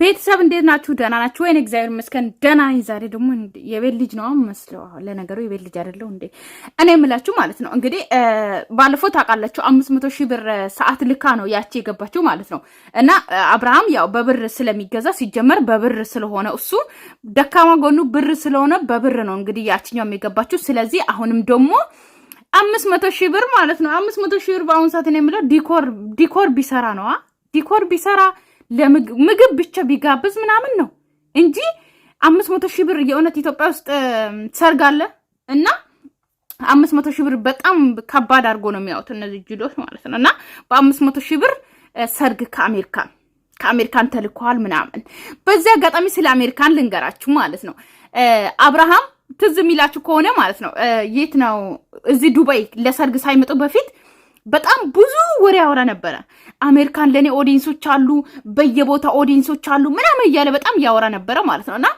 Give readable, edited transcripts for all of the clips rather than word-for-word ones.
ቤተሰብ እንዴት ናችሁ? ደህና ናችሁ ወይ? እግዚአብሔር ይመስገን ደህና ነኝ። ዛሬ ደግሞ የቤት ልጅ ነው መስለው ለነገሩ የቤት ልጅ አይደለው እንዴ እኔ የምላችሁ ማለት ነው። እንግዲህ ባለፈው ታውቃላችሁ 500,000 ብር ሰዓት ልካ ነው ያቺ የገባችሁ ማለት ነው። እና አብርሃም ያው በብር ስለሚገዛ ሲጀመር በብር ስለሆነ እሱ ደካማ ጎኑ ብር ስለሆነ በብር ነው እንግዲህ ያቺኛው የሚገባችሁ። ስለዚህ አሁንም ደግሞ 500,000 ብር ማለት ነው። 500,000 ብር በአሁን ሰዓት ነው የምለው ዲኮር ቢሰራ ነው ዲኮር ቢሰራ ለምግብ ብቻ ቢጋብዝ ምናምን ነው እንጂ 500,000 ብር የእውነት ኢትዮጵያ ውስጥ ሰርግ አለ እና 500,000 ብር በጣም ከባድ አድርጎ ነው የሚያዩት እነዚህ ጅሎች ማለት ነው። እና በ500,000 ብር ሰርግ ከአሜሪካን ተልኳል ምናምን። በዚያ አጋጣሚ ስለ አሜሪካን ልንገራችሁ ማለት ነው። አብርሃም ትዝ የሚላችሁ ከሆነ ማለት ነው የት ነው እዚህ ዱባይ ለሰርግ ሳይመጡ በፊት በጣም ብዙ ወሬ ያወራ ነበረ። አሜሪካን ለኔ ኦዲየንሶች አሉ፣ በየቦታ ኦዲየንሶች አሉ ምናምን እያለ በጣም ያወራ ነበረ ማለት ነውና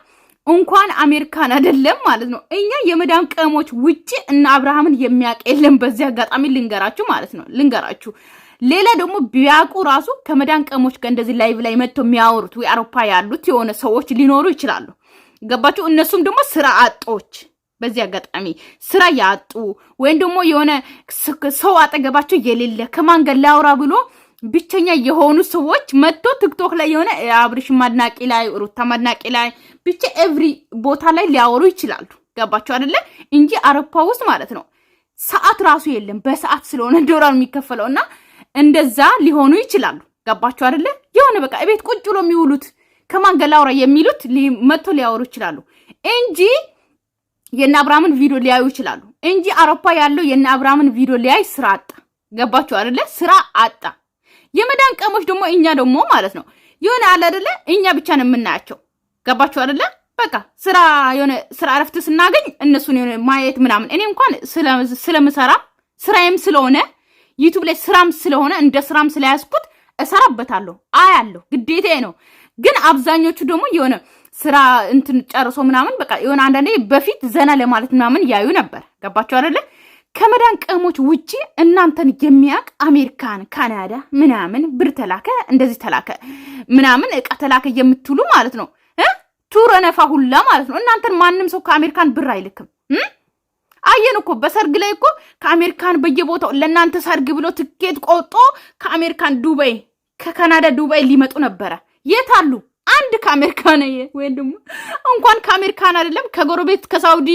እንኳን አሜሪካን አይደለም ማለት ነው እኛ የመዳም ቀሞች ውጪ እና አብርሃምን የሚያውቅ የለም። በዚህ አጋጣሚ ልንገራችሁ ማለት ነው ልንገራችሁ። ሌላ ደግሞ ቢያውቁ ራሱ ከመዳም ቀሞች ጋር እንደዚህ ላይቭ ላይ መጥተው የሚያወሩት ወይ አውሮፓ ያሉት የሆነ ሰዎች ሊኖሩ ይችላሉ። ገባችሁ? እነሱም ደግሞ ስራ አጦች በዚህ አጋጣሚ ስራ ያጡ ወይም ደግሞ የሆነ ሰው አጠገባቸው የሌለ ከማን ጋር ላውራ ብሎ ብቸኛ የሆኑ ሰዎች መጥቶ ቲክቶክ ላይ የሆነ አብርሽ ማድናቂ ላይ ሩታ ማድናቂ ላይ ብቻ ኤቭሪ ቦታ ላይ ሊያወሩ ይችላሉ። ገባችሁ አይደለ? እንጂ አውሮፓ ውስጥ ማለት ነው ሰዓት ራሱ የለም። በሰዓት ስለሆነ ዶላር የሚከፈለውና እንደዛ ሊሆኑ ይችላሉ። ገባችሁ አይደለ? የሆነ በቃ እቤት ቁጭ ብሎ የሚውሉት ከማን ጋር ላውራ የሚሉት መጥቶ ሊያወሩ ይችላሉ እንጂ የና አብርሃምን ቪዲዮ ሊያዩ ይችላሉ እንጂ አውሮፓ ያለው የና አብርሃምን ቪዲዮ ሊያይ ስራ አጣ። ገባችሁ አይደለ? ስራ አጣ። የመዳን ቀሞች ደግሞ እኛ ደግሞ ማለት ነው የሆነ አለ አይደለ እኛ ብቻ ነው የምናያቸው። ገባችሁ አይደለ? በቃ ስራ የሆነ ስራ አረፍት ስናገኝ እነሱን የሆነ ማየት ምናምን። እኔ እንኳን ስለምሰራ ስራዬም ስለሆነ ዩቲዩብ ላይ ስራም ስለሆነ እንደ ስራም ስለያዝኩት እሰራበታለሁ፣ አያለሁ፣ ግዴታዬ ነው። ግን አብዛኞቹ ደግሞ የሆነ ስራ እንትን ጨርሶ ምናምን በቃ የሆነ አንዳንዴ በፊት ዘና ለማለት ምናምን ያዩ ነበር። ገባችሁ አይደለ? ከመዳን ቀሞች ውጪ እናንተን የሚያቅ አሜሪካን፣ ካናዳ ምናምን ብር ተላከ እንደዚህ ተላከ ምናምን እቃ ተላከ የምትሉ ማለት ነው ቱረ ነፋ ሁላ ማለት ነው። እናንተን ማንም ሰው ከአሜሪካን ብር አይልክም። አየን እኮ በሰርግ ላይ እኮ ከአሜሪካን በየቦታው ለእናንተ ሰርግ ብሎ ትኬት ቆርጦ ከአሜሪካን ዱባይ ከካናዳ ዱባይ ሊመጡ ነበረ። የት አሉ? አንድ ከአሜሪካን ወይ ደግሞ እንኳን ከአሜሪካን አይደለም ከጎረቤት ከሳውዲ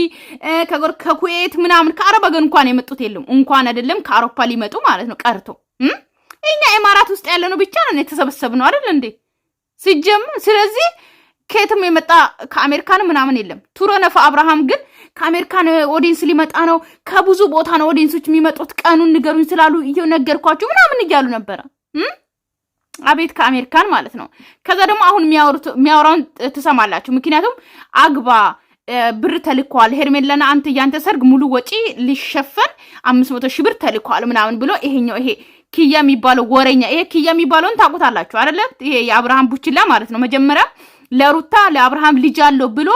ከኩዌት ምናምን ከአረብ አገር እንኳን የመጡት የለም። እንኳን አይደለም ከአውሮፓ ሊመጡ ማለት ነው ቀርቶ እኛ ኢማራት ውስጥ ያለ ነው ብቻ ነው የተሰበሰብነው አይደል እንዴ ሲጀምር። ስለዚህ ከየትም የመጣ ከአሜሪካን ምናምን የለም። ቱረነፋ አብርሃም ግን ከአሜሪካን ኦዲየንስ ሊመጣ ነው፣ ከብዙ ቦታ ነው ኦዲየንሶች የሚመጡት፣ ቀኑን ንገሩኝ ስላሉ ነገርኳችሁ ምናምን እያሉ ነበረ። አቤት ከአሜሪካን ማለት ነው። ከዛ ደግሞ አሁን የሚያወራውን ትሰማላችሁ። ምክንያቱም አግባ ብር ተልኳል ሄርሜላና አንተ ያንተ ሰርግ ሙሉ ወጪ ሊሸፈን 500,000 ብር ተልኳል ምናምን ብሎ ይሄኛው ይሄ ኪያ የሚባለው ወሬኛ ይሄ ኪያ የሚባለውን ታውቁታላችሁ አይደለ? ይሄ የአብርሃም ቡችላ ማለት ነው። መጀመሪያ ለሩታ ለአብርሃም ልጅ አለው ብሎ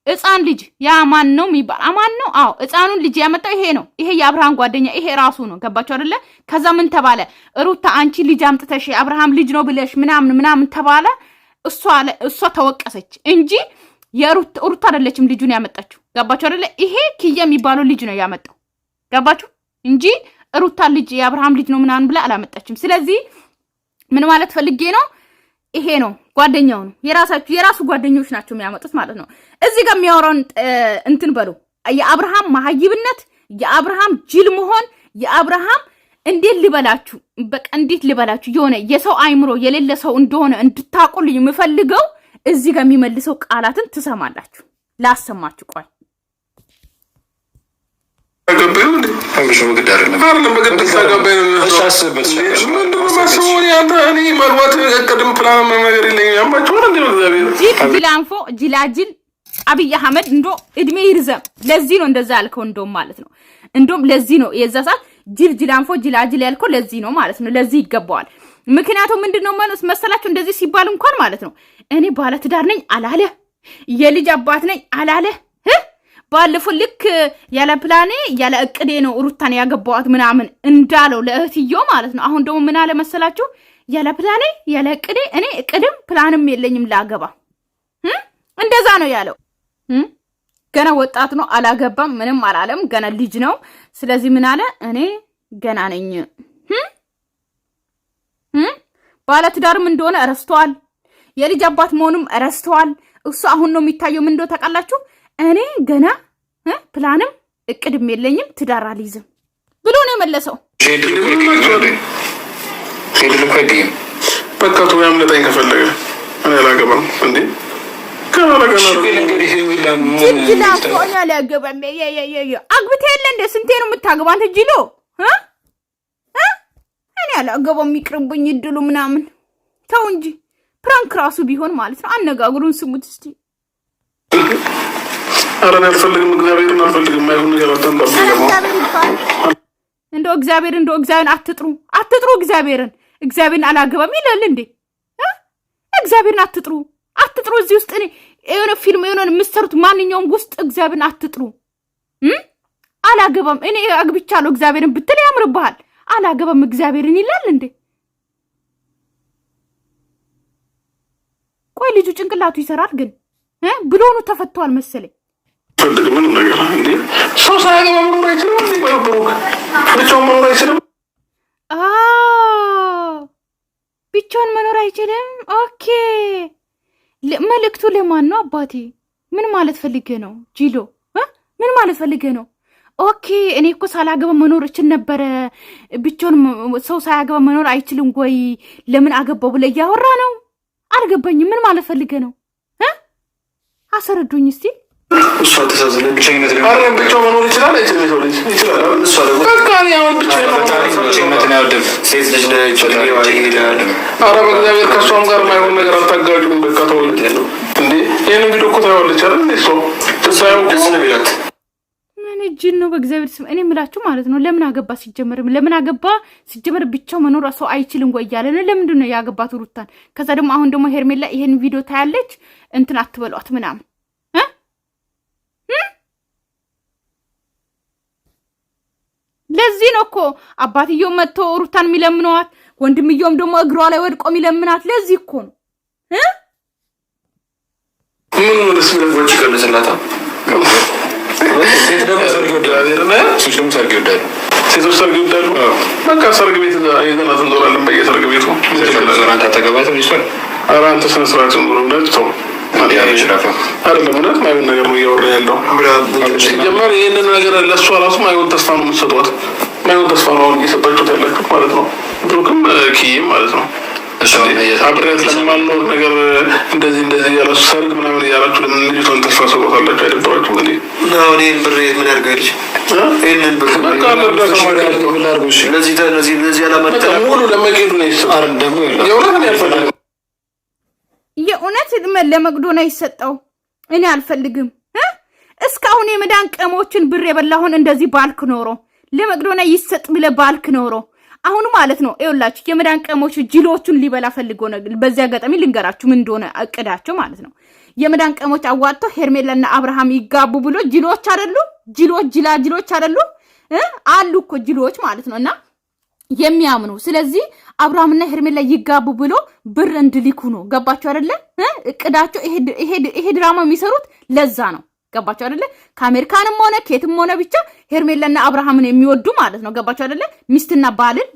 ህፃን ልጅ ያ ማን ነው የሚባል አማን ነው? አዎ ህፃኑን ልጅ ያመጣው ይሄ ነው። ይሄ የአብርሃም ጓደኛ ይሄ ራሱ ነው። ገባችሁ አይደለ? ከዛ ምን ተባለ? ሩታ አንቺ ልጅ አምጥተሽ አብርሃም ልጅ ነው ብለሽ ምናምን ተባለ። እሷ ተወቀሰች እንጂ ሩታ አይደለችም ልጁን ያመጣችው። ገባችሁ አይደለ? ይሄ ኪያ የሚባለው ልጅ ነው ያመጣው። ገባችሁ? እንጂ ሩታ ልጅ የአብርሃም ልጅ ነው ምናምን ብላ አላመጣችም። ስለዚህ ምን ማለት ፈልጌ ነው? ይሄ ነው ጓደኛው ነው። የራሱ ጓደኞች ናቸው የሚያመጡት ማለት ነው። እዚህ ጋር የሚያወራውን እንትን በሉ። የአብርሃም ማህይብነት፣ የአብርሃም ጅል መሆን፣ የአብርሃም እንዴት ልበላችሁ በቃ እንዴት ልበላችሁ የሆነ የሰው አይምሮ የሌለ ሰው እንደሆነ እንድታቁልኝ የምፈልገው እዚህ ጋር የሚመልሰው ቃላትን ትሰማላችሁ። ላሰማችሁ ቆይ አገባኝ እንዴ አብርሽ ወግድ አይደለም በግድ ተጋባኝ ነው ተሳስበት ምንድነው ማሰቡን ያንተ እኔ ማግባት እቅድም ፕላን ነገር የለኝም። ያማችሁ እንዴ እግዚአብሔር ጅላንፎ ጅላጅል አብይ አህመድ እንዶ እድሜ ይርዘም። ለዚህ ነው እንደዛ ያልከው እንደውም ማለት ነው። እንደውም ለዚህ ነው የዛ ሰዓት ጅላንፎ ጅላጅል ያልከው ለዚህ ነው ማለት ነው። ለዚህ ይገባዋል። ምክንያቱም ምንድነው መሰላችሁ እንደዚህ ሲባል እንኳን ማለት ነው እኔ ባለ ትዳር ነኝ አላለ፣ የልጅ አባት ነኝ አላለ። ባለፈው ልክ ያለ ፕላኔ ያለ እቅዴ ነው ሩታን ያገባዋት ምናምን እንዳለው ለእህትዮ ማለት ነው። አሁን ደግሞ ምን አለ መሰላችሁ ያለ ፕላኔ ያለ እቅዴ እኔ እቅድም ፕላንም የለኝም ላገባ እንደዛ ነው ያለው። ገና ወጣት ነው አላገባም ምንም አላለም ገና ልጅ ነው። ስለዚህ ምን አለ እኔ ገና ነኝ ባለ ትዳርም እንደሆነ ረስተዋል። የልጅ አባት መሆኑም ረስተዋል። እሱ አሁን ነው የሚታየው ምን እንደው ታውቃላችሁ እኔ ገና ፕላንም እቅድም የለኝም ትዳር አልይዝም ብሎ ነው የመለሰው። በቃ ቶ ያምለጠኝ ከፈለገ እኔ አላገባም እንዴ ጅላ ሆኛ ሊያገባም አግብተህ የለ እንደ ስንቴ ነው የምታገባ አንተ ጅሎ እኔ አላገባም ይቅርብኝ እድሉ ምናምን ተው እንጂ ፕራንክ ራሱ ቢሆን ማለት ነው። አነጋግሩን ስሙት እስቲ። ኧረ እኔ አልፈልግም እግዚአብሔርን አልፈልግም አይሆን ነገር አታንጣብኝ እንደው እግዚአብሔርን አትጥሩ እግዚአብሔርን አላገባም ይላል እንዴ እግዚአብሔርን አትጥሩ እዚህ ውስጥ እኔ የሆነ ፊልም የሆነ የምትሰሩት ማንኛውም ውስጥ እግዚአብሔርን አትጥሩ። አላገባም እኔ አግብቻለሁ እግዚአብሔርን ብትል ያምርብሃል። አላገባም እግዚአብሔርን ይላል እንዴ? ቆይ ልጁ ጭንቅላቱ ይሰራል ግን ብሎኑ ተፈቷል መሰለኝ። ምን ነገር እንዴ ሰው ሳያገባ መኖር አይችልም እንዴ? ብቻውን መኖር አይችልም? ብቻውን መኖር አይችልም። ኦኬ መልእክቱ ለማን ነው አባቴ? ምን ማለት ፈልገ ነው ጂሎ? ምን ማለት ፈልገ ነው? ኦኬ እኔ እኮ ሳላገባ መኖር እችል ነበረ። ብቻውን ሰው ሳያገባ መኖር አይችልም ወይ ለምን አገባው ብለ እያወራ ነው። አልገባኝም። ምን ማለት ፈልገ ነው? አሰረዱኝ እስቲ። እሷ ተሳዝነ ብቻኝነት ነው። አረ ብቻው መኖር ይችላል አይችልም? ይችላል። እሷ ደግሞ በቃ ያው ብቻኝነት ነው ያወደም ሴት ልጅ ነች። አረ በእግዚአብሔር ከሷም ጋር ማይሆን ነገር አታጋጩኝ። በቃ ተወልድ ነው እንዴ ይሄን ቪዲዮ እኮ ታያለች አይደል? እሷ ተሳየው ደስ ነው ይላል። ምን እጅን ነው በእግዚአብሔር ስም እኔ ምላችሁ ማለት ነው። ለምን አገባ ሲጀመር ብቻው መኖር ሰው አይችልም ወይ ያለ ነው። ለምንድን ነው ያገባት ሩታን? ከዛ ደግሞ አሁን ደግሞ ሄርሜላ ይሄን ቪዲዮ ታያለች እንትን አትበሏት ምናምን ለዚህ ነው እኮ አባትየው መጥቶ ሩታን የሚለምነዋት ወንድምየውም ደግሞ እግሯ ላይ ወድቆ የሚለምናት ለዚህ እኮ ነው። ምን ነው ስለዚህ ይቀርልስላታ ሴት ደግሞ ሰርግ ይወዳሉ። ሴቶች ሰርግ ይወዳሉ። በቃ ሰርግ ቤት ይዘናት እንዞራለን በየሰርግ ቤቱ ዞራን ታተገባትም ይሷል። ኧረ አንተ ስነ ስርዓት ዞሮ ነጥተው አይደለም እውነት ማይሆን ነገር ነው እያወራ ያለው። ሲጀመር ይህንን ነገር ለእሷ ራሱ ማይሆን ተስፋ ነው የምትሰጧት። ማይሆን ተስፋ ነው አሁን እየሰጣችሁት ያላችሁ ማለት ነው። ብሩክም ኪዬም ማለት ነው አብሬያት ለማልኖር ነገር እንደዚህ ያላችሁ ሰርግ ምናምን እያላችሁ ለምን ልጅቷን ተስፋ ሰጧታላችሁ? አይደብራችሁ እንዴ? አሁን ይህን ብር ምን ያርጋልሽ? ይህንን ብር ለዚህ ያላመጠ ሙሉ ለመቄዱ ነው ይሰጣል። ደግሞ የእውነት ያልፈልግ የእውነት ለመቅዶና ይሰጣው እኔ አልፈልግም። እስካሁን የመዳን ቀሞችን ብር የበላሁን እንደዚህ ባልክ ኖሮ ለመቅዶና ይሰጥ ብለ ባልክ ኖሮ አሁን ማለት ነው ይኸውላችሁ የመዳን ቀሞች ጅሎቹን ሊበላ ፈልጎ ነው። በዚያ አጋጣሚ ልንገራችሁ ምን እንደሆነ አቅዳቸው ማለት ነው። የመዳን ቀሞች አዋጥቶ ሄርሜላና አብርሃም ይጋቡ ብሎ ጅሎች አይደሉ? ጅሎች አይደሉ? አሉ እኮ ጅሎች ማለት ነውና የሚያምኑ ስለዚህ አብርሃምና ሄርሜላ ይጋቡ ብሎ ብር እንድልኩ ነው። ገባችሁ አይደለ? እቅዳቸው ይሄ ድራማ የሚሰሩት ለዛ ነው። ገባችሁ አይደለ? ከአሜሪካንም ሆነ ከየትም ሆነ ብቻ ሄርሜላና አብርሃምን የሚወዱ ማለት ነው። ገባችሁ አይደለ? ሚስትና ባልን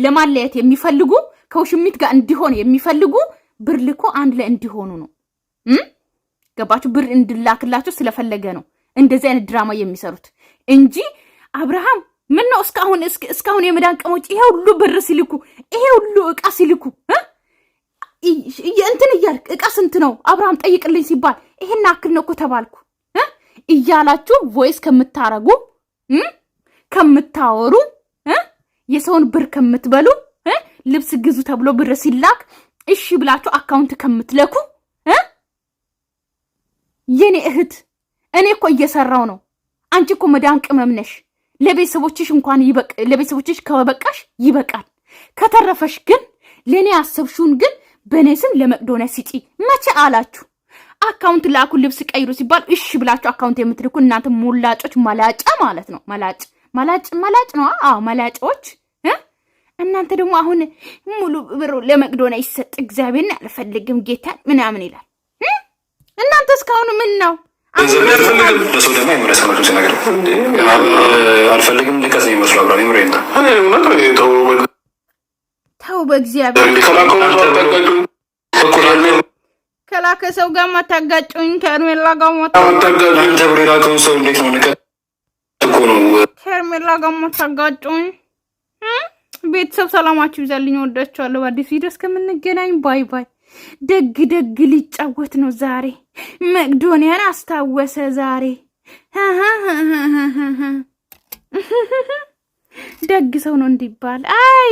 ለማለያየት የሚፈልጉ ከውሽሚት ጋር እንዲሆን የሚፈልጉ ብር ልኮ አንድ ላይ እንዲሆኑ ነው። ገባችሁ? ብር እንድላክላቸው ስለፈለገ ነው እንደዚህ አይነት ድራማ የሚሰሩት እንጂ አብርሃም ምን ነው እስካሁን የመዳን ቀሞች ይሄ ሁሉ ብር ሲልኩ ይሄ ሁሉ እቃ ሲልኩ እንትን እያልክ እቃ ስንት ነው አብርሃም ጠይቅልኝ ሲባል ይሄን አክል ነው እኮ ተባልኩ እያላችሁ ቮይስ ከምታረጉ ከምታወሩ የሰውን ብር ከምትበሉ ልብስ ግዙ ተብሎ ብር ሲላክ እሺ ብላችሁ አካውንት ከምትለኩ የኔ እህት እኔ እኮ እየሰራው ነው። አንቺ እኮ መዳን ቅመም ነሽ። ለቤተሰቦችሽ እንኳን ለቤተሰቦችሽ ከበቃሽ ይበቃል። ከተረፈሽ ግን ለኔ አሰብሽውን ግን በኔ ስም ለመቅዶና ሲጪ መቼ አላችሁ? አካውንት ላኩ ልብስ ቀይሩ ሲባል እሺ ብላችሁ አካውንት የምትልኩ እናንተ ሞላጮች፣ መላጫ ማለት ነው። መላጭ ነው። አዎ መላጮች እናንተ ደግሞ አሁን ሙሉ ብሩ ለመቅዶና ይሰጥ እግዚአብሔርን አልፈልግም ጌታን ምናምን ይላል። እናንተ እስካሁን ምን ነው ለሰው ደግሞ የመረሰመቱ ሲነገር አልፈልግም ልቀስ ይመስሉ አብራሪ ምሬና ተው በእግዚአብሔር ከላከ ሰው ጋር ማታጋጩኝ ከርሜላ ጋር ማታጋጩኝ አንተ ብሬ ላከውን ሰው እንዴት ነው ንቀት እኮ ነው ከርሜላ ጋር ማታጋጩኝ። ቤተሰብ ሰላማችሁ ይዛልኝ፣ ወዳችኋለሁ። በአዲስ ቪዲዮ እስከምንገናኝ ባይ ባይ። ደግ ደግ ሊጫወት ነው ዛሬ። መቅዶኒያን አስታወሰ ዛሬ። ደግ ሰው ነው እንዲባል አይ